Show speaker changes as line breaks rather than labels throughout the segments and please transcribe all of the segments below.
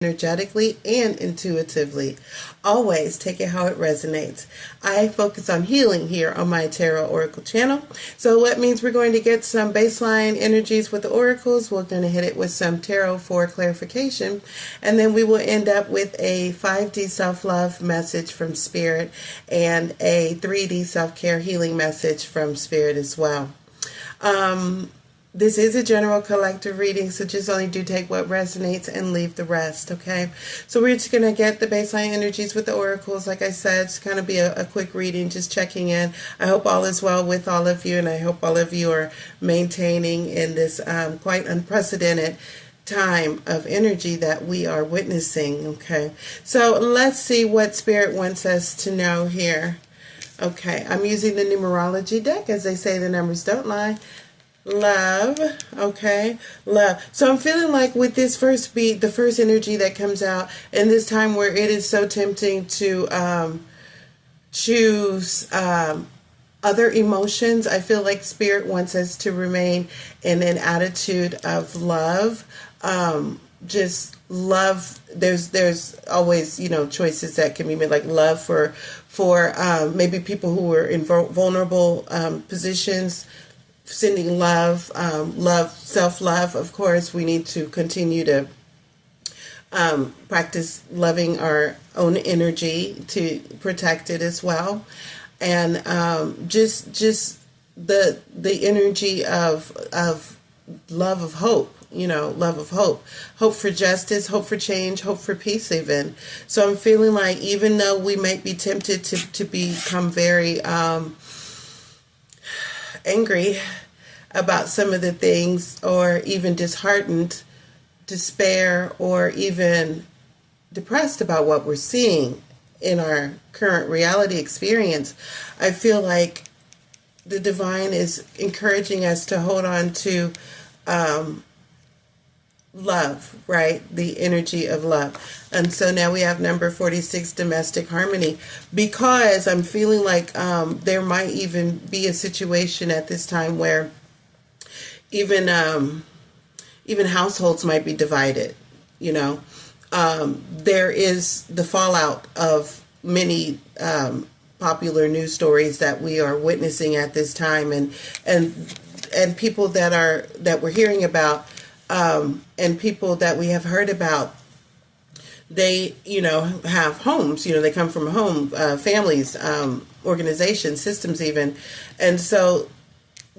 energetically and intuitively. Always take it how it resonates. I focus on healing here on my Tarot Oracle channel. So that means we're going to get some baseline energies with the oracles. We're going to hit it with some tarot for clarification. And then we will end up with a 5D self-love message from Spirit and a 3D self-care healing message from Spirit as well. This is a general collective reading, so just only do take what resonates and leave the rest, okay? So we're just going to get the baseline energies with the oracles. Like I said, it's going to be a quick reading, just checking in. I hope all is well with all of you, and I hope all of you are maintaining in this quite unprecedented time of energy that we are witnessing, okay? So let's see what Spirit wants us to know here. Okay, I'm using the numerology deck. As they say, the numbers don't lie. Love, okay, love. So I'm feeling like with this first beat, the first energy that comes out in this time where it is so tempting to choose other emotions, I feel like Spirit wants us to remain in an attitude of love. Just love. There's always, choices that can be made, like love for maybe people who are in vulnerable positions. Sending love, self-love. Of course, we need to continue to practice loving our own energy to protect it as well, and just the energy of love of hope. Love of hope for justice, hope for change, hope for peace even. So I'm feeling like even though we might be tempted to become very angry about some of the things, or even disheartened, despair, or even depressed about what we're seeing in our current reality experience, I feel like the divine is encouraging us to hold on to love, right? The energy of love. And so now we have number 46, domestic harmony, because I'm feeling like there might even be a situation at this time where even households might be divided. There is the fallout of many popular news stories that we are witnessing at this time, and people that we're hearing about, and people that we have heard about, they, have homes, they come from home, families, organizations, systems even. And so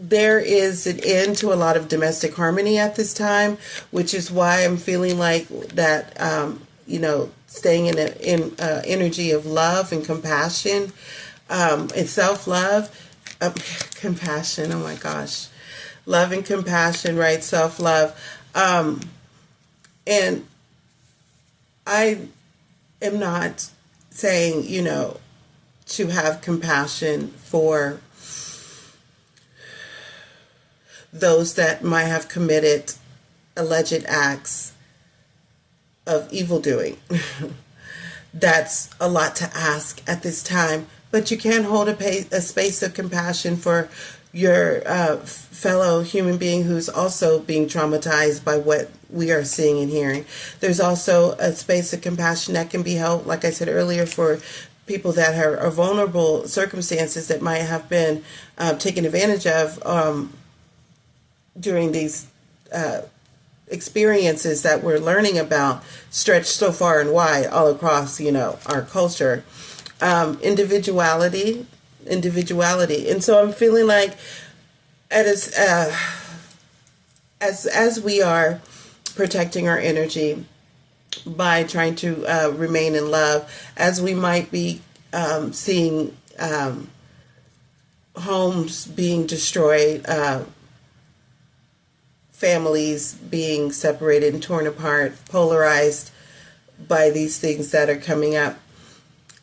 there is an end to a lot of domestic harmony at this time, which is why I'm feeling like that, staying in an energy of love and compassion, and self-love, compassion, oh my gosh, love and compassion, right? Self-love. And I am not saying, to have compassion for those that might have committed alleged acts of evil doing. That's a lot to ask at this time, but you can hold a space of compassion for your fellow human being who's also being traumatized by what we are seeing and hearing. There's also a space of compassion that can be held, like I said earlier, for people that are vulnerable circumstances that might have been taken advantage of during these experiences that we're learning about, stretched so far and wide all across, our culture. Individuality. And so I'm feeling like as we are protecting our energy by trying to remain in love, as we might be seeing homes being destroyed, families being separated and torn apart, polarized by these things that are coming up.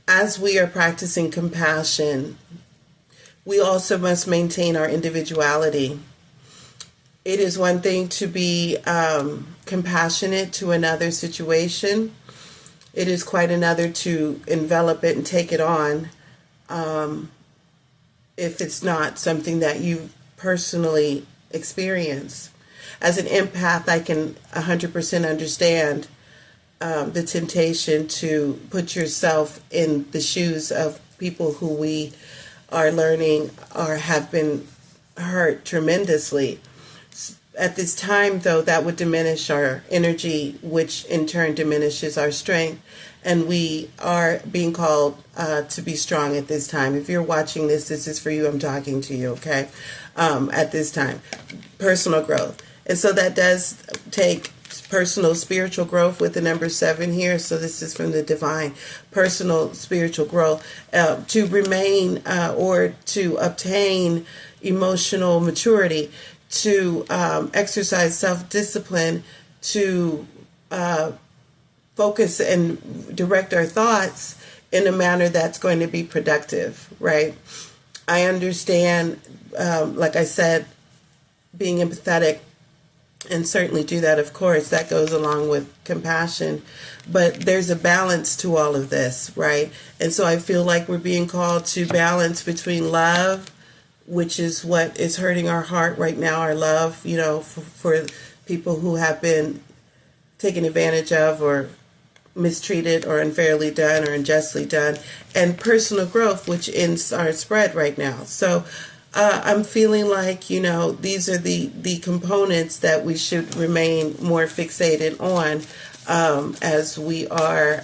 As we are practicing compassion, we also must maintain our individuality. It is one thing to be compassionate to another situation. It is quite another to envelop it and take it on if it's not something that you personally experience. As an empath, I can 100% understand the temptation to put yourself in the shoes of people who we are learning or have been hurt tremendously. At this time, though, that would diminish our energy, which in turn diminishes our strength. And we are being called to be strong at this time. If you're watching this, this is for you. I'm talking to you, okay? At this time, personal growth. And so that does take personal spiritual growth with the number 7 here. So this is from the divine, personal spiritual growth, to remain or to obtain emotional maturity, to exercise self-discipline, to focus and direct our thoughts in a manner that's going to be productive, right? I understand, like I said, being empathetic, and certainly do that, of course. That goes along with compassion. But there's a balance to all of this, right? And so I feel like we're being called to balance between love, which is what is hurting our heart right now, our love, you know, for people who have been taken advantage of or mistreated or unfairly done or unjustly done, and personal growth, which is our spread right now. So I'm feeling like, you know, these are the components that we should remain more fixated on as we are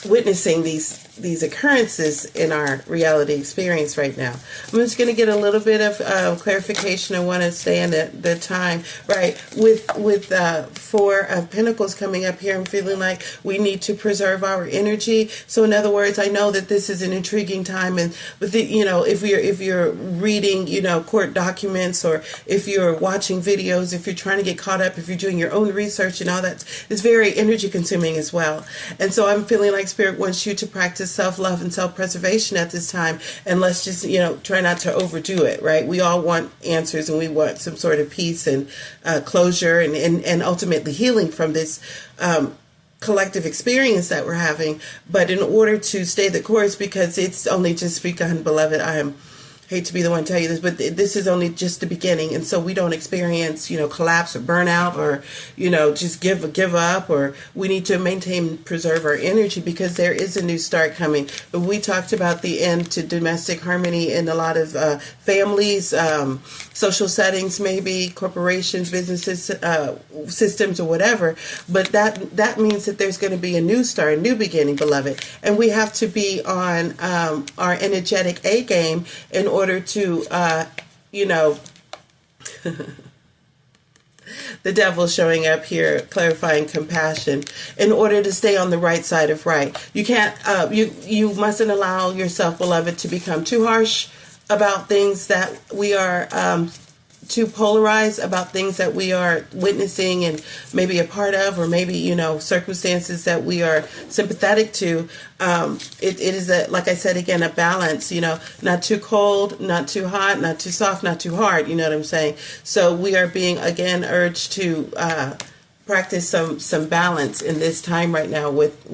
witnessing these occurrences in our reality experience right now. I'm just going to get a little bit of clarification. I want to stay in the time, right? With 4 of Pentacles coming up here, I'm feeling like we need to preserve our energy. So in other words, I know that this is an intriguing time, and with the, you know, if you're reading, you know, court documents, or if you're watching videos, if you're trying to get caught up, if you're doing your own research and all that, it's very energy consuming as well. And so I'm feeling like Spirit wants you to practice self-love and self-preservation at this time, and let's just, you know, try not to overdo it, right? We all want answers, and we want some sort of peace and closure and ultimately healing from this collective experience that we're having. But in order to stay the course, because it's only just begun, beloved, hate to be the one to tell you this, but this is only just the beginning. And so we don't experience, you know, collapse or burnout, or, you know, just give up, or we need to maintain, preserve our energy, because there is a new start coming. But we talked about the end to domestic harmony in a lot of families, social settings, maybe corporations, businesses, systems, or whatever. But that means that there's going to be a new start, a new beginning, beloved. And we have to be on our energetic A game in order to, you know, the devil showing up here, clarifying compassion, in order to stay on the right side of right. You can't, you mustn't allow yourself, beloved, to become too harsh about things that we are too polarized about things that we are witnessing and maybe a part of, or maybe, you know, circumstances that we are sympathetic to. It is, like I said again, a balance, you know, not too cold, not too hot, not too soft, not too hard. You know what I'm saying? So we are being, again, urged to practice some balance in this time right now with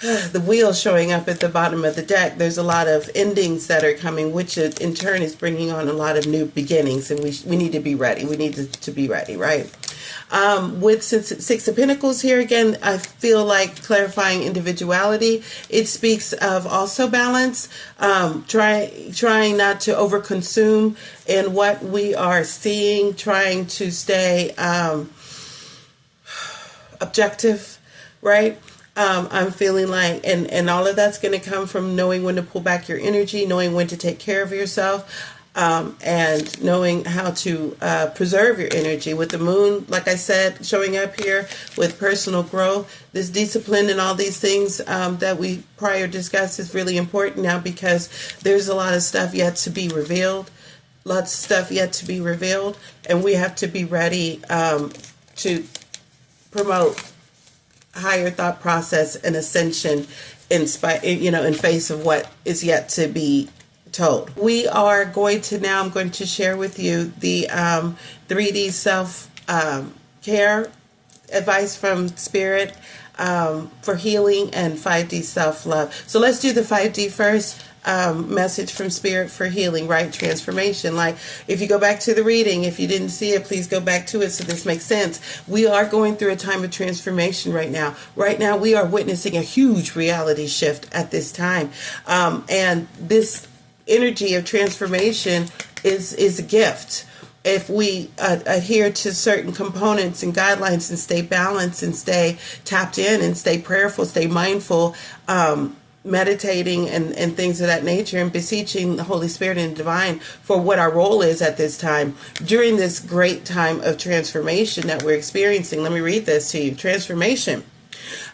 the wheel showing up at the bottom of the deck. There's a lot of endings that are coming, which in turn is bringing on a lot of new beginnings, and we need to be ready. We need to be ready, right? With 6 of Pentacles here, again, I feel like clarifying individuality. It speaks of also balance, trying not to overconsume in what we are seeing, trying to stay objective, right? I'm feeling like, and all of that's going to come from knowing when to pull back your energy, knowing when to take care of yourself, and knowing how to preserve your energy. With the moon, like I said, showing up here with personal growth, this discipline and all these things that we prior discussed is really important now, because there's a lot of stuff yet to be revealed. Lots of stuff yet to be revealed, and we have to be ready to promote higher thought process and ascension in face of what is yet to be told. We are going to now, I'm going to share with you the 3D self care advice from Spirit for healing, and 5D self-love. So let's do the 5D first. message from Spirit for healing, right? Transformation. Like, if you go back to the reading, if you didn't see it, please go back to it so this makes sense. We are going through a time of transformation right now. Right now, we are witnessing a huge reality shift at this time. And this energy of transformation is a gift. If we adhere to certain components and guidelines and stay balanced and stay tapped in and stay prayerful, stay mindful, meditating and things of that nature, and beseeching the Holy Spirit and Divine for what our role is at this time during this great time of transformation that we're experiencing. Let me read this to you. Transformation.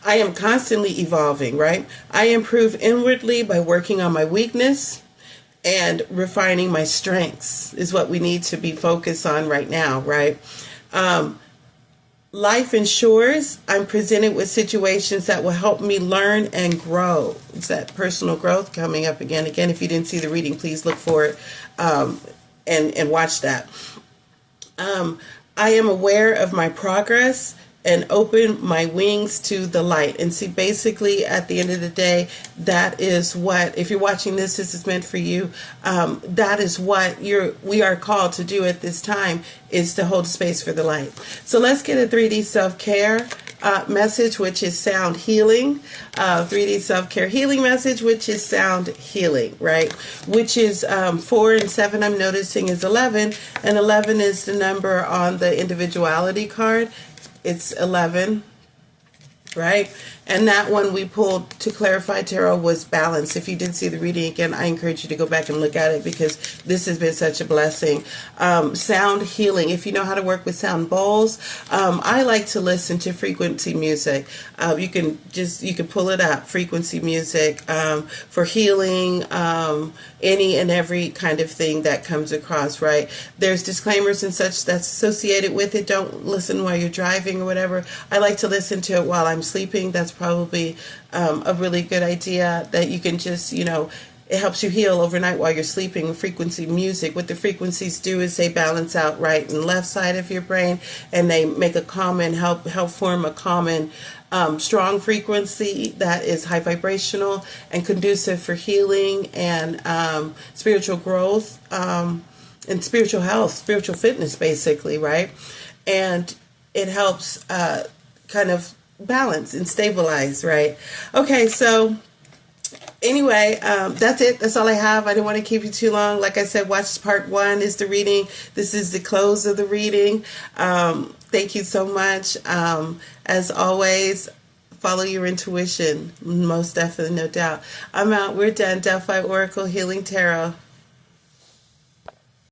I am constantly evolving, right? I improve inwardly by working on my weakness and refining my strengths is what we need to be focused on right now, right? Life ensures I'm presented with situations that will help me learn and grow. It's that personal growth coming up again. Again, if you didn't see the reading, please look for it and watch that. I am aware of my progress and open my wings to the light. And see, basically, at the end of the day, that is what, if you're watching this is meant for you. That is what we are called to do at this time, is to hold space for the light. So let's get a 3D self-care message, which is sound healing. 3D self-care healing message, which is sound healing, right? Which is 4 and 7, I'm noticing, is 11. And 11 is the number on the individuality card. It's 11, right? And that one we pulled to clarify tarot was balance. If you did see the reading again, I encourage you to go back and look at it because this has been such a blessing. Sound healing. If you know how to work with sound bowls, I like to listen to frequency music. You can pull it up, frequency music, for healing, any and every kind of thing that comes across, right? There's disclaimers and such that's associated with it. Don't listen while you're driving or whatever. I like to listen to it while I'm sleeping. That's probably a really good idea, that you can just, it helps you heal overnight while you're sleeping. Frequency music, what the frequencies do is they balance out right and left side of your brain, and they make a common, help form a common strong frequency that is high vibrational and conducive for healing and spiritual growth and spiritual health, spiritual fitness, basically, right? And it helps kind of balance and stabilize, right? Okay, so anyway, that's it. That's all I have. I didn't want to keep you too long. Like I said, watch part 1 is the reading. This is the close of the reading. Thank you so much. As always, follow your intuition. Most definitely, no doubt. I'm out. We're done. Delphi Oracle Healing Tarot.